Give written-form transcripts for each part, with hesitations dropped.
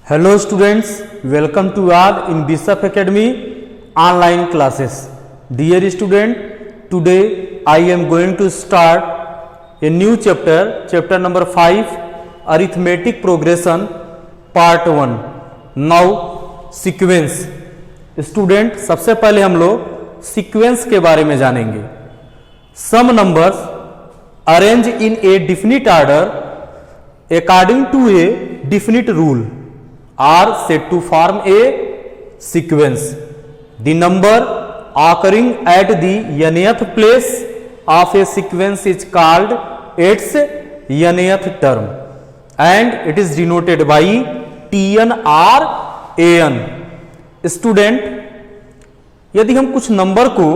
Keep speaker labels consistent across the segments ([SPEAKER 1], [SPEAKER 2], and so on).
[SPEAKER 1] Hello students, welcome to all in Bishop Academy online classes. Dear student, today I am going to start a new chapter number 5, Arithmetic Progression, Part 1. Now, sequence. Student, सबसे पहले हम लोग sequence के बारे में जानेंगे. Some numbers arranged in a definite order according to a definite rule are said to form a sequence. The number occurring at the nth place of a sequence is called its nth term and it is denoted by Tn or An. Student, यदि हम कुछ number को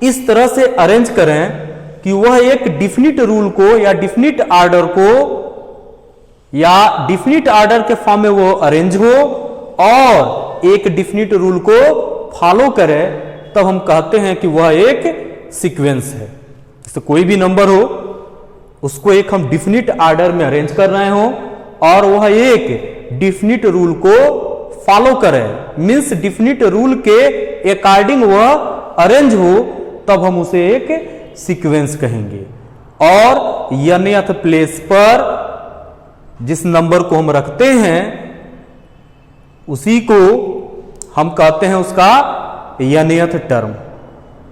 [SPEAKER 1] इस तरह से arrange करें कि वह एक डिफिनिट रूल को या डिफिनिट आर्डर को या डिफिनिट आर्डर के फॉर्म में वो अरेंज हो और एक डिफिनिट रूल को फॉलो करे, तब हम कहते हैं कि वह एक सीक्वेंस है. जैसे कोई भी नंबर हो उसको एक हम डिफिनिट आर्डर में अरेंज कर रहे हो और वह एक डिफिनिट रूल को फॉलो करे, मीन्स डिफिनिट रूल के अकॉर्डिंग वह अरेंज हो, तब हम उसे एक सीक्वेंस कहेंगे. और nth प्लेस पर जिस नंबर को हम रखते हैं उसी को हम कहते हैं उसका nth term.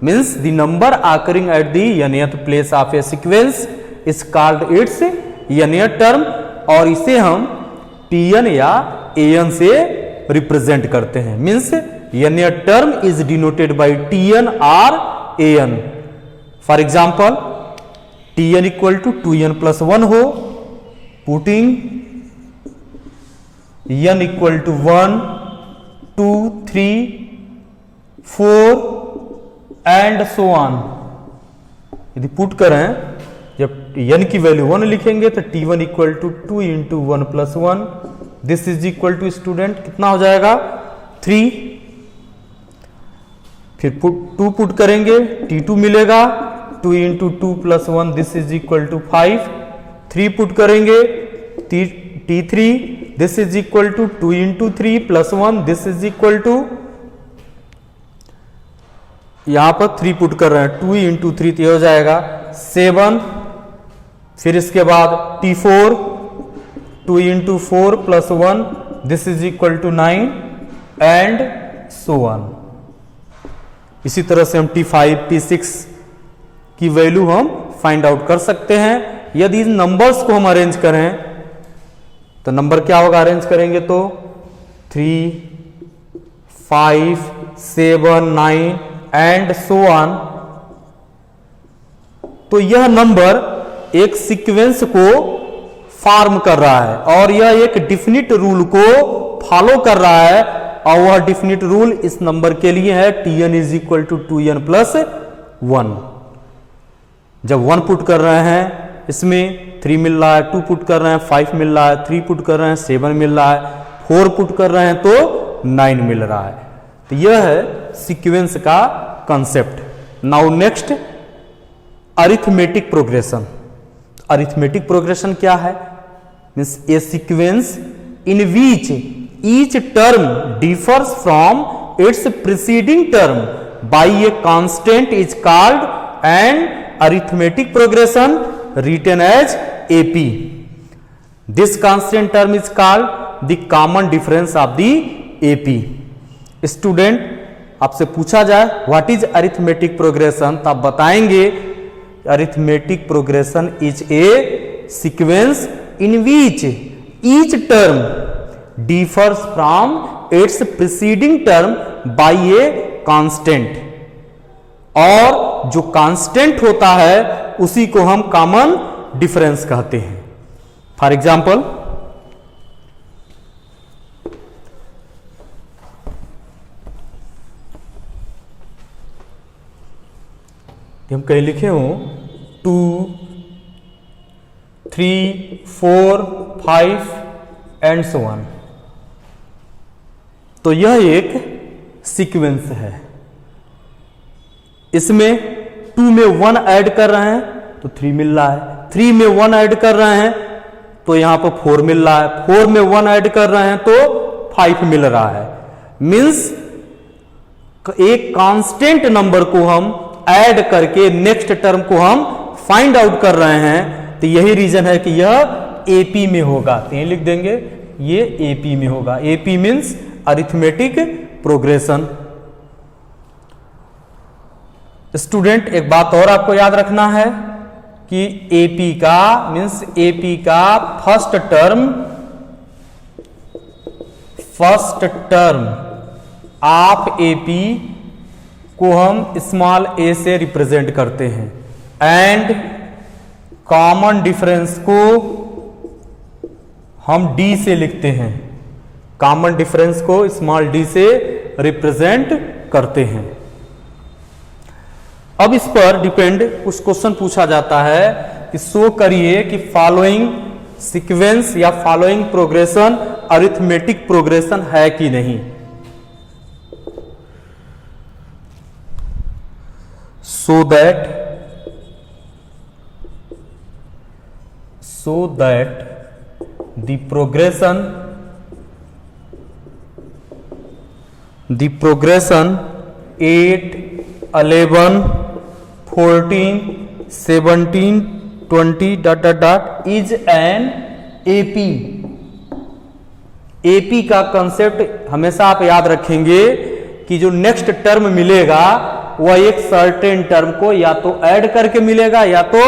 [SPEAKER 1] Means the number occurring at the nth place of A sequence is called its nth term और इसे हम Tn या An से रिप्रेजेंट करते हैं. Means nth term is denoted by Tn और An. For example Tn equal to 2n plus 1 हो, putting n equal to 1, 2, 3, 4 and so on. यदि पुट करें, जब n की वैल्यू 1 लिखेंगे तो T1 equal to 2 into 1 plus 1, this is equal to student कितना हो जाएगा 3. फिर 2 पुट करेंगे, T2 मिलेगा 2 into 2 plus 1, this is equal to 5. 3 put करेंगे T3, this is equal to 2 into 3 plus 1, this is equal to, यहां पर 3 पुट कर रहे हैं 2 इंटू 3 तो हो जाएगा 7. फिर इसके बाद T4, 2 into 4 plus 1, this is equal to 9 and so on. इसी तरह से हम T5, T6 की वैल्यू हम फाइंड आउट कर सकते हैं. यदि इन नंबर्स को हम अरेंज करें तो नंबर क्या होगा, अरेंज करेंगे तो 3, 5, 7, 9 एंड सो ऑन. तो यह नंबर एक सीक्वेंस को फॉर्म कर रहा है और यह एक डिफिनिट रूल को फॉलो कर रहा है और वह डिफिनिट रूल इस नंबर के लिए है Tn is equal to 2n plus 1. जब 1 पुट कर रहे हैं इसमें 3 मिल रहा है, 2 पुट कर रहे हैं 5 मिल रहा है, 3 पुट कर रहे हैं 7 मिल रहा है, 4 पुट कर रहे हैं तो 9 मिल रहा है. तो यह है सीक्वेंस का concept. Now next, arithmetic progression. Arithmetic progression क्या है? Means A sequence in which each term differs from its preceding term by a constant is called an arithmetic progression written as AP. This constant term is called the common difference of the AP. Student, आपसे पूछा जाए what is arithmetic progression तो आप बताएंगे arithmetic progression is a sequence in which each term differs from its preceding term by a constant. और जो constant होता है उसी को हम कॉमन डिफरेंस कहते हैं. फॉर एग्जाम्पल हम कहीं लिखे हो 2, 3, 4, 5 एंड सो ऑन, तो यह एक सीक्वेंस है. इसमें 2 में 1 ऐड कर रहे हैं तो 3 मिल रहा है, 3 में 1 ऐड कर रहे हैं तो यहां पर 4 मिल रहा है, 4 में 1 ऐड कर रहे हैं तो 5 मिल रहा है। मीन्स एक कांस्टेंट नंबर को हम ऐड करके नेक्स्ट टर्म को हम फाइंड आउट कर रहे हैं, तो यही रीजन है कि यह एपी में होगा। तो यही लिख देंगे ये एपी में होगा। AP means arithmetic progression. Student एक बात और आपको याद रखना है कि एपी का मीन्स एपी का फर्स्ट टर्म ऑफ एपी को हम स्मॉल ए से रिप्रेजेंट करते हैं एंड कॉमन डिफरेंस को हम डी से लिखते हैं। कॉमन डिफरेंस को स्मॉल डी से रिप्रेजेंट करते हैं। अब इस पर डिपेंड कुछ क्वेश्चन पूछा जाता है कि शो करिए कि फॉलोइंग सीक्वेंस या फॉलोइंग प्रोग्रेशन अरिथमेटिक प्रोग्रेशन है कि नहीं। so that the progression 8 11 14 17 20 dot dot dot is an AP. AP का कंसेप्ट हमेशा आप याद रखेंगे कि जो नेक्स्ट टर्म मिलेगा वह एक सर्टेन टर्म को या तो ऐड करके मिलेगा या तो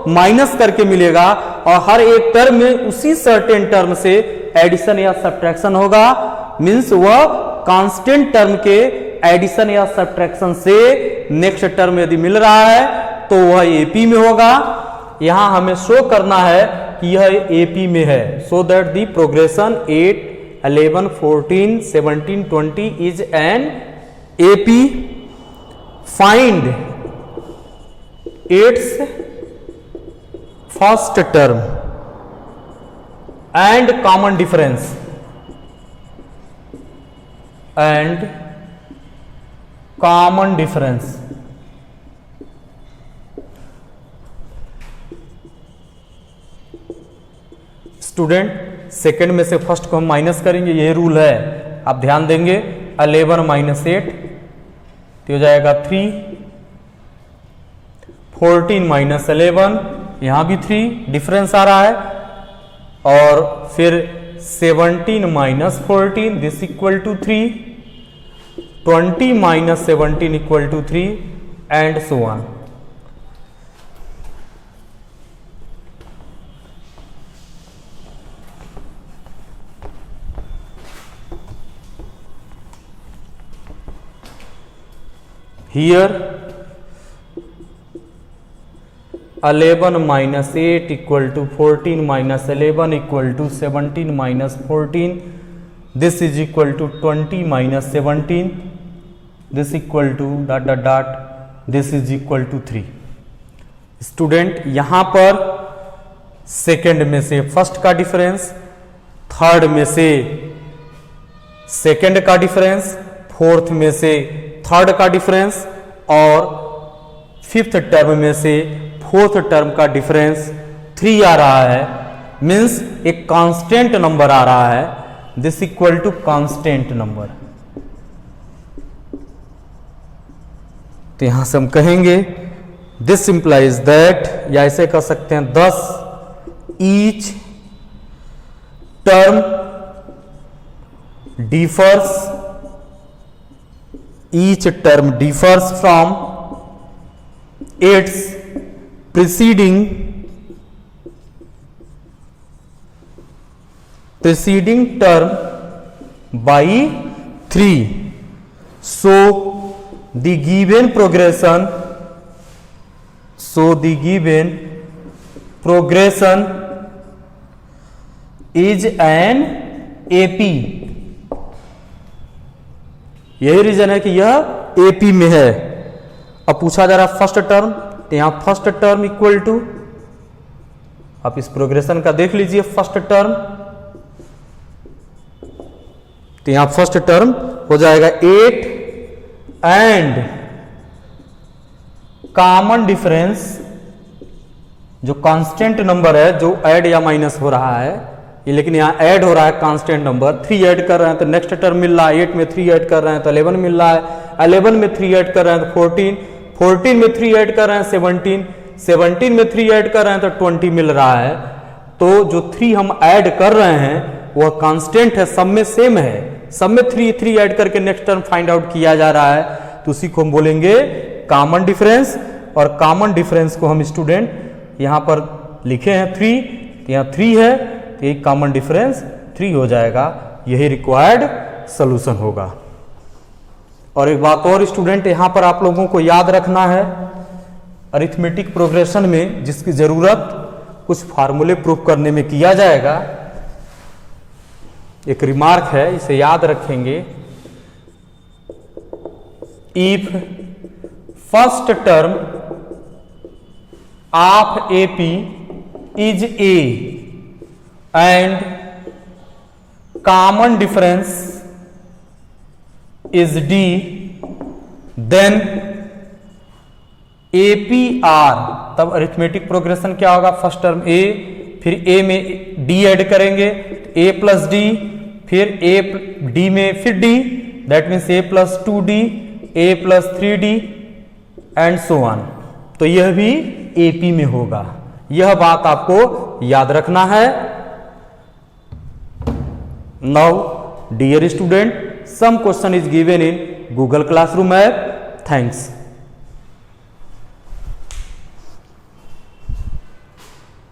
[SPEAKER 1] माइनस करके मिलेगा, और हर एक टर्म में उसी सर्टेन टर्म से एडिशन या सब्ट्रैक्शन होगा। मींस वह कांस्टेंट टर्म के एडिशन या सब्ट्रैक्शन से नेक्स्ट टर्म यदि मिल रहा है तो वह एपी में होगा। यहां हमें शो करना है कि यह एपी में है। So that the progression 8 11 14 17 20 is an AP. Find its first term and common difference student second में से फर्स्ट को हम माइनस करेंगे, यही रूल है, आप ध्यान देंगे। 11 माइनस 8 तो हो जाएगा 3, 14 माइनस 11 यहां भी 3 डिफरेंस आ रहा है, और फिर 17 minus 14 this equal to 3, 20 minus 17 equal to 3 and so on. Here 11 minus 8 equal to 14 minus 11 equal to 17 minus 14. This is equal to 20 minus 17. This equal to dot dot dot. This is equal to 3. Student यहां पर second में से first का difference, third में से second का difference, fourth में से थर्ड का डिफरेंस और फिफ्थ टर्म में से फोर्थ टर्म का डिफरेंस 3 आ रहा है। मींस एक कांस्टेंट नंबर आ रहा है। This equal to constant number. तो यहां से हम कहेंगे दिस इंप्लाइज दैट, या ऐसे कह सकते हैं 10 each term differs, each term differs from its preceding term by 3. So the given progression is an AP। यही रीजन है कि यह एपी में है। अब पूछा जा रहा है फर्स्ट टर्म, तो यहां फर्स्ट टर्म इक्वल टू, आप इस प्रोग्रेशन का देख लीजिए फर्स्ट टर्म, तो यहां फर्स्ट टर्म हो जाएगा 8 एंड कॉमन डिफरेंस जो कांस्टेंट नंबर है जो ऐड या माइनस हो रहा है ये लेकिन यहाँ ऐड हो रहा है कांस्टेंट नंबर, 3 ऐड कर रहे हैं तो नेक्स्ट टर्म मिल रहा है, 8 में 3 ऐड कर रहे हैं तो 11 मिल रहा है, 11 में 3 ऐड कर रहे हैं तो 14, 14 में 3 ऐड कर रहे हैं 17, 17 में 3 ऐड कर रहे हैं तो 20 मिल रहा है। तो जो 3 हम ऐड कर रहे हैं वह कांस्टेंट है, सब में सेम है, सब में 3 ऐड करके नेक्स्ट टर्म फाइंड आउट किया जा रहा है, तो उसी को हम बोलेंगे कॉमन डिफरेंस। और कॉमन डिफरेंस को हम स्टूडेंट यहाँ पर लिखे हैं 3, तो यहाँ 3 है तो एक कॉमन डिफरेंस 3 हो जाएगा, यही रिक्वायर्ड सॉल्यूशन होगा। और एक बात और स्टूडेंट यहाँ पर आप लोगों को याद रखना है, अरिथमेटिक प्रोग्रेशन में जिसकी जरूरत कुछ फार्मूले प्रूफ करने में किया जाएगा, एक रिमार्क है इसे याद रखेंगे, if first term of AP is A and common difference is D, then AP are, तब अरिथमेटिक प्रोग्रेशन क्या होगा, फर्स्ट टर्म ए, फिर ए में डी ऐड करेंगे ए प्लस डी, फिर ए डी में फिर D, that means A plus 2d, A plus 3d and so on. तो यह भी एपी में होगा, यह बात आपको याद रखना है। Now dear student, some question is given in Google classroom app. Thanks.